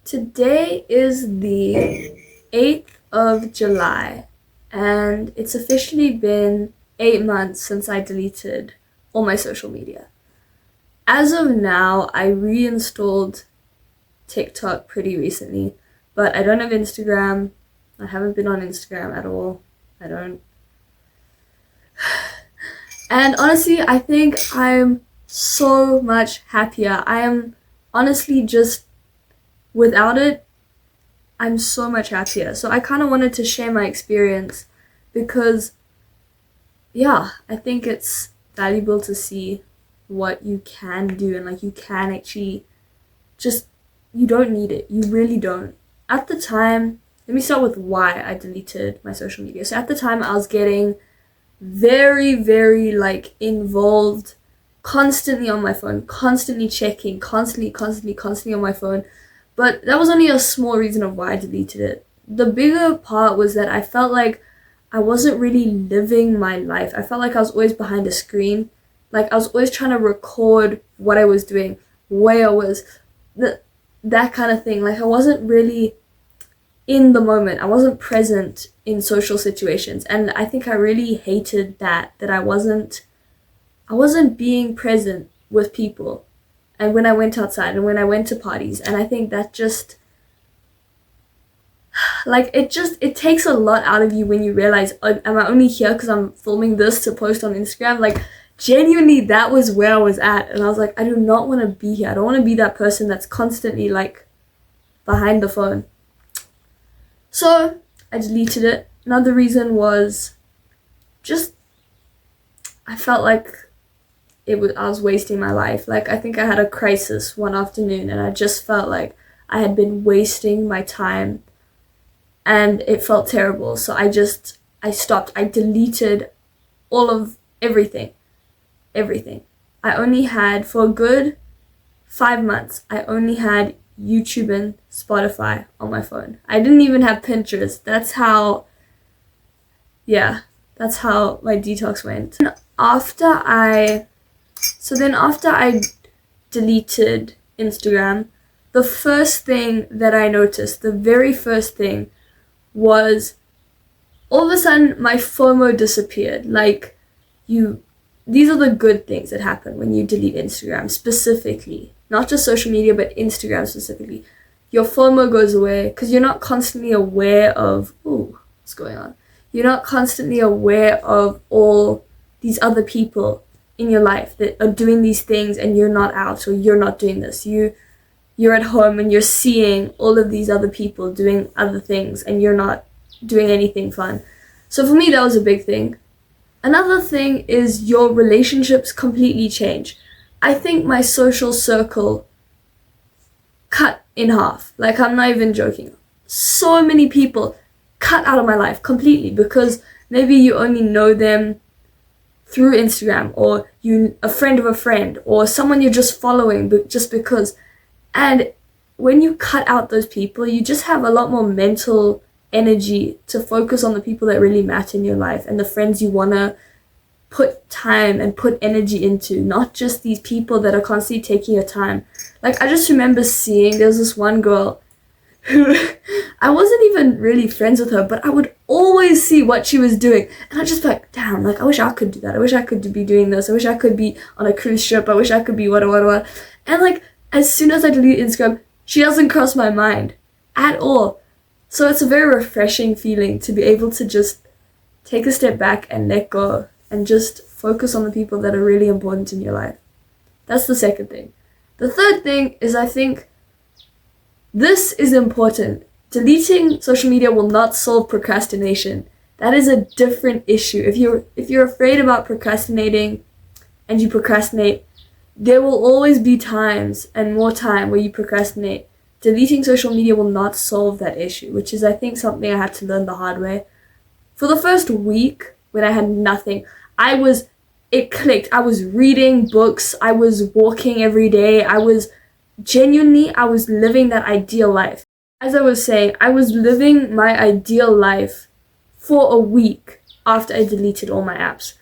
Today is the 8th of July, and it's officially been 8 months since I deleted all my social media. As of now, I reinstalled TikTok pretty recently, but I don't have Instagram. I haven't been on Instagram at all. I don't. And honestly, I think I'm so much happier. I am honestly just without it, I'm so much happier. So I kind of wanted to share my experience because, yeah, I think it's valuable to see what you can do and like you can actually just, you don't need it. You really don't. At the time, let me start with why I deleted my social media. So at the time, I was getting very, very like involved, constantly on my phone, constantly checking, constantly on my phone. But that was only a small reason of why I deleted it. The bigger part was that I felt like I wasn't really living my life. I felt like I was always behind a screen. Like I was always trying to record what I was doing, where I was, that kind of thing. Like I wasn't really in the moment. I wasn't present in social situations. And I think I really hated that I wasn't being present with people. And when I went outside and when I went to parties, and I think that just like it takes a lot out of you when you realize, oh, am I only here because I'm filming this to post on Instagram? Like genuinely, that was where I was at, and I was like, I do not want to be here. I don't want to be that person that's constantly like behind the phone. So I deleted it. Another reason was just I felt like I was wasting my life. Like I think I had a crisis one afternoon and I just felt like I had been wasting my time and it felt terrible. So I stopped. I deleted all of everything. Everything. I only had, for a good 5 months, I only had YouTube and Spotify on my phone. I didn't even have Pinterest. That's how my detox went. And after I deleted Instagram, the first thing that I noticed, the very first thing, was all of a sudden my FOMO disappeared. Like, these are the good things that happen when you delete Instagram specifically. Not just social media, but Instagram specifically. Your FOMO goes away because you're not constantly aware of, what's going on? You're not constantly aware of all these other people in your life that are doing these things and you're not out or you're not doing this. You're at home and you're seeing all of these other people doing other things and you're not doing anything fun. So for me, that was a big thing. Another thing is your relationships completely change. I think my social circle cut in half. Like, I'm not even joking. So many people cut out of my life completely because maybe you only know them through Instagram, or a friend of a friend, or someone you're just following just because. And when you cut out those people, you just have a lot more mental energy to focus on the people that really matter in your life and the friends you want to put time and put energy into, not just these people that are constantly taking your time. Like, I just remember there was this one girl who I wasn't even really friends with her, but I would always see what she was doing, and I'd just be like, damn, like I wish I could do that. I wish I could be doing this. I wish I could be on a cruise ship. I wish I could be what. And like, as soon as I delete Instagram, she doesn't cross my mind at all. So it's a very refreshing feeling to be able to just take a step back and let go and just focus on the people that are really important in your life. That's the second thing. The third thing is, I think this is important. Deleting social media will not solve procrastination. That is a different issue. If you're afraid about procrastinating and you procrastinate, there will always be times and more time where you procrastinate. Deleting social media will not solve that issue, which is, I think, something I had to learn the hard way. For the first week, when I had nothing, it clicked. I was reading books. I was walking every day. I was living that ideal life. As I was saying, I was living my ideal life for a week after I deleted all my apps.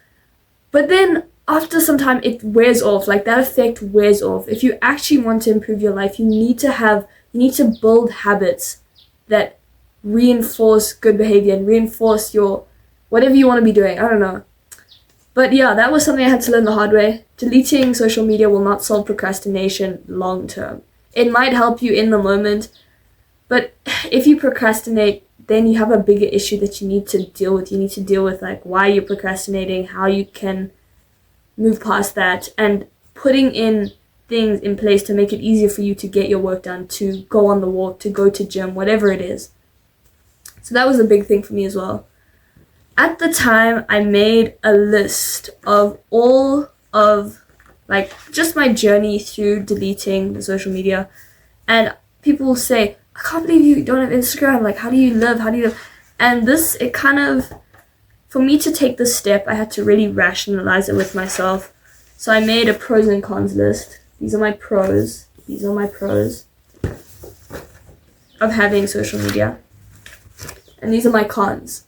But then after some time, it wears off. Like, that effect wears off. If you actually want to improve your life, you need to have You need to build habits that reinforce good behavior and reinforce your whatever you want to be doing. I don't know. But yeah, that was something I had to learn the hard way. Deleting social media will not solve procrastination long term. It might help you in the moment, but if you procrastinate, then you have a bigger issue that you need to deal with. You need to deal with like why you're procrastinating, how you can move past that, and putting in things in place to make it easier for you to get your work done, to go on the walk, to go to gym, whatever it is. So that was a big thing for me as well. At the time, I made a list of all of like just my journey through deleting the social media, and people will say, I can't believe you don't have Instagram, like how do you live, and it kind of, for me to take this step, I had to really rationalize it with myself. So I made a pros and cons list. These are my pros of having social media, and these are my cons.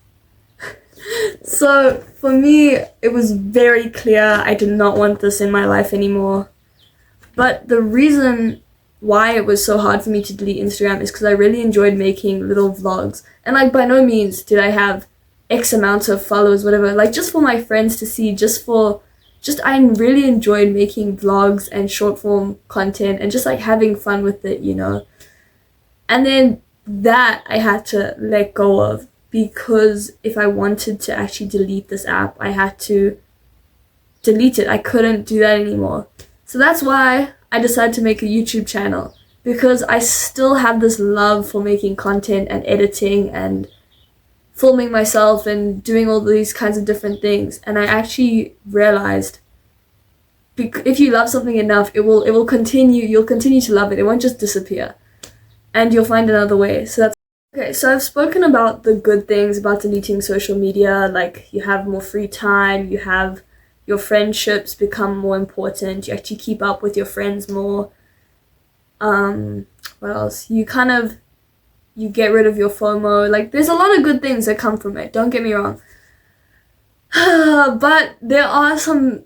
So for me, it was very clear I did not want this in my life anymore. But the reason why it was so hard for me to delete Instagram is because I really enjoyed making little vlogs. And like by no means did I have X amount of followers, whatever, like just for my friends to see, I really enjoyed making vlogs and short form content and just like having fun with it, you know. And then that I had to let go of, because if I wanted to actually delete this app, I had to delete it. I couldn't do that anymore. So that's why I decided to make a YouTube channel, because I still have this love for making content and editing and filming myself and doing all these kinds of different things. And I actually realized if you love something enough, you'll continue to love it. It won't just disappear, and you'll find another way. Okay, so I've spoken about the good things about deleting social media, like you have more free time, you have your friendships become more important, you actually keep up with your friends more. What else? You get rid of your FOMO. Like there's a lot of good things that come from it, don't get me wrong. But there are some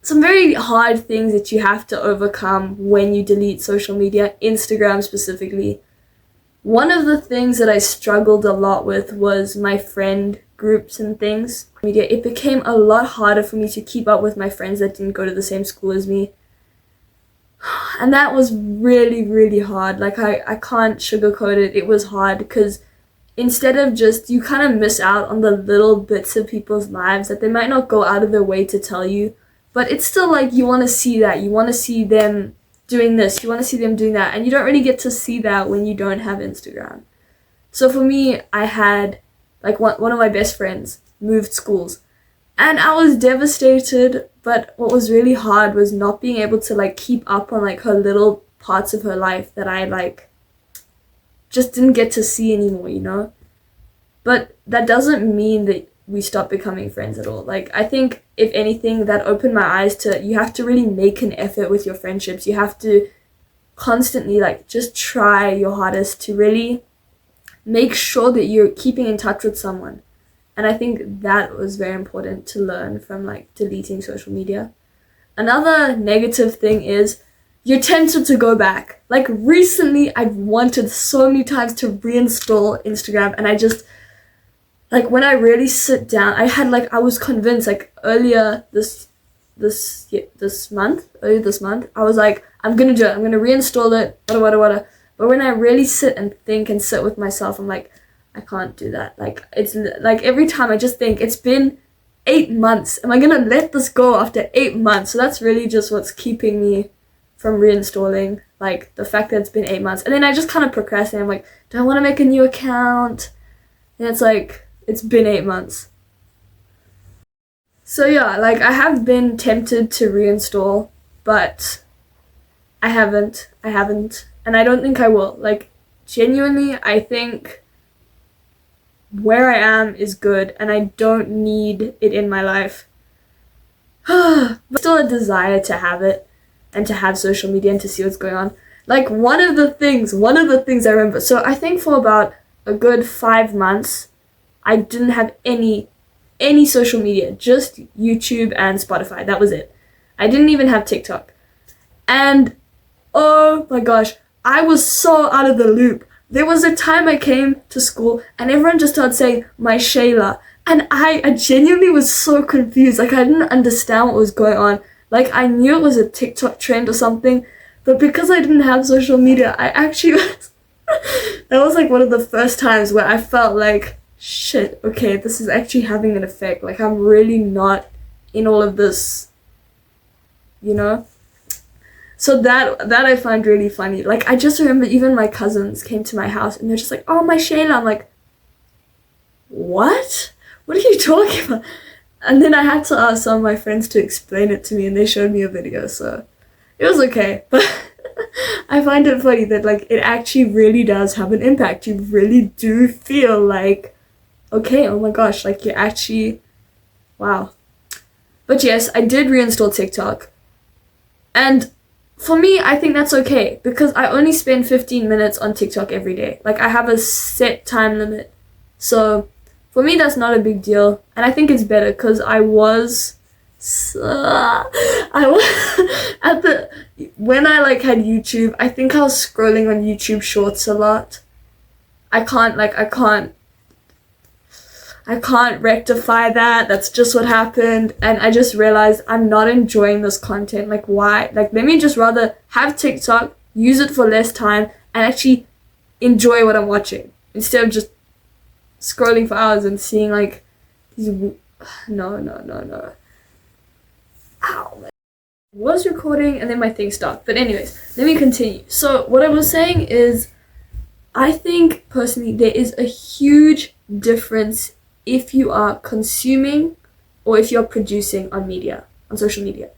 very hard things that you have to overcome when you delete social media, Instagram specifically. One of the things that I struggled a lot with was my friend groups and things. It became a lot harder for me to keep up with my friends that didn't go to the same school as me. And that was really, really hard. Like I can't sugarcoat it. It was hard because instead of you kind of miss out on the little bits of people's lives that they might not go out of their way to tell you. But it's still like you want to see that. You want to see them doing this, you want to see them doing that, and you don't really get to see that when you don't have Instagram. So for me, I had like one of my best friends moved schools, and I was devastated, but what was really hard was not being able to like keep up on like her little parts of her life that I like just didn't get to see anymore, you know. But that doesn't mean that we stop becoming friends at all. Like I think if anything, that opened my eyes to you have to really make an effort with your friendships. You have to constantly like just try your hardest to really make sure that you're keeping in touch with someone. And I think that was very important to learn from like deleting social media. Another negative thing is you're tempted to go back. Like recently I've wanted so many times to reinstall Instagram, and I just like when I really sit down, I was convinced like earlier this month, I was like, I'm gonna do it, I'm gonna reinstall it, wada. But when I really sit and think and sit with myself, I'm like, I can't do that. Like it's like every time I just think it's been 8 months. Am I gonna let this go after 8 months? So that's really just what's keeping me from reinstalling, like the fact that it's been 8 months. And then I just kind of procrastinate. I'm like, do I want to make a new account? And it's like, it's been 8 months. So yeah, like I have been tempted to reinstall, but I haven't, and I don't think I will. Like genuinely, I think where I am is good, and I don't need it in my life. But still a desire to have it, and to have social media and to see what's going on. Like one of the things I remember, so I think for about a good 5 months, I didn't have any social media, just YouTube and Spotify. That was it. I didn't even have TikTok. And oh my gosh, I was so out of the loop. There was a time I came to school and everyone just started saying, my Shayla. And I genuinely was so confused. Like, I didn't understand what was going on. Like, I knew it was a TikTok trend or something, but because I didn't have social media, I actually was. That was like one of the first times where I felt like, shit, okay, this is actually having an effect. Like, I'm really not in all of this, you know? So that I find really funny. Like, I just remember even my cousins came to my house and they're just like, oh, my Shayla. I'm like, what? What are you talking about? And then I had to ask some of my friends to explain it to me and they showed me a video, so it was okay. But I find it funny that like it actually really does have an impact. You really do feel like, okay, oh my gosh, like you're actually, wow. But yes, I did reinstall TikTok. And for me, I think that's okay because I only spend 15 minutes on TikTok every day. Like, I have a set time limit. So, for me, that's not a big deal. And I think it's better because I was at the when I like had YouTube, I think I was scrolling on YouTube Shorts a lot. I can't rectify that. That's just what happened. And I just realized I'm not enjoying this content. Like, why? Like, let me just rather have TikTok, use it for less time, and actually enjoy what I'm watching instead of just scrolling for hours and seeing like these. No. Ow. Man. Was recording and then my thing stopped. But anyways, let me continue. So what I was saying is, I think personally there is a huge difference if you are consuming or if you're producing on social media.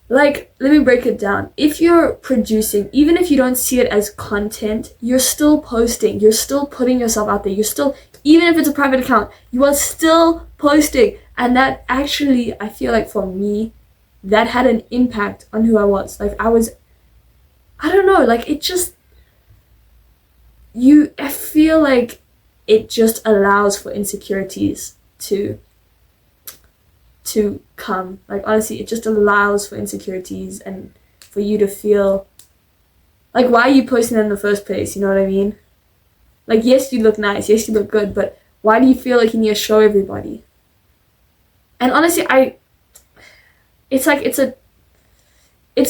Like, let me break it down. If you're producing, even if you don't see it as content, you're still posting, you're still putting yourself out there, even if it's a private account, you are still posting. And that actually, I feel like for me, that had an impact on who I was. Like, I don't know, like it just, I feel like it just allows for insecurities to come. Like, honestly, it just allows for insecurities and for you to feel like, why are you posting it in the first place? You know what I mean? Like, yes, you look nice, yes, you look good, but why do you feel like you need to show everybody? And honestly, it's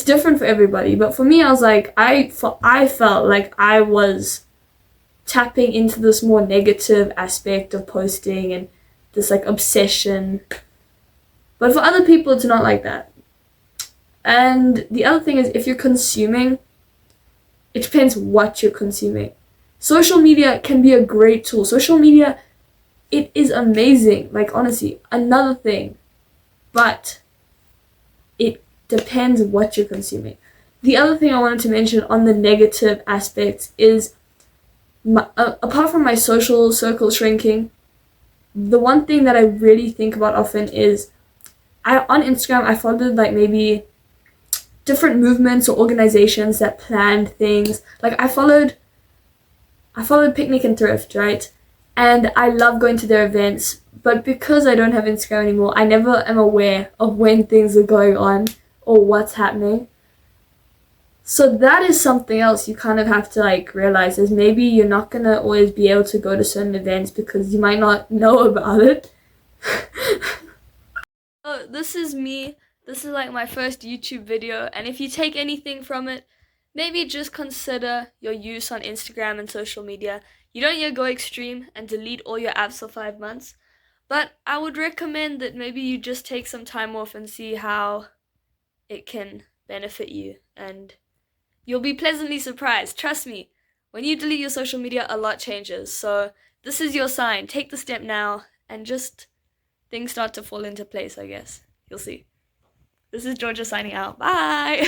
different for everybody, but for me, I was like, I felt like I was tapping into this more negative aspect of posting and this like obsession. But for other people, it's not like that. And the other thing is, if you're consuming, it depends what you're consuming. Social media can be a great tool. Social media, it is amazing. Like, honestly, another thing. But it depends what you're consuming. The other thing I wanted to mention on the negative aspects is, apart from my social circle shrinking, the one thing that I really think about often is, on Instagram, I followed like maybe different movements or organizations that planned things. Like, I followed Picnic and Thrift, right? And I love going to their events, but because I don't have Instagram anymore, I never am aware of when things are going on or what's happening. So that is something else you kind of have to like realize, is maybe you're not gonna always be able to go to certain events because you might not know about it. So this is me. This is like my first YouTube video, and if you take anything from it, maybe just consider your use on Instagram and social media. You don't need to go extreme and delete all your apps for 5 months, but I would recommend that maybe you just take some time off and see how it can benefit you, and you'll be pleasantly surprised. Trust me, when you delete your social media, a lot changes. So this is your sign. Take the step now, and just things start to fall into place, I guess. You'll see. This is Georgia signing out. Bye!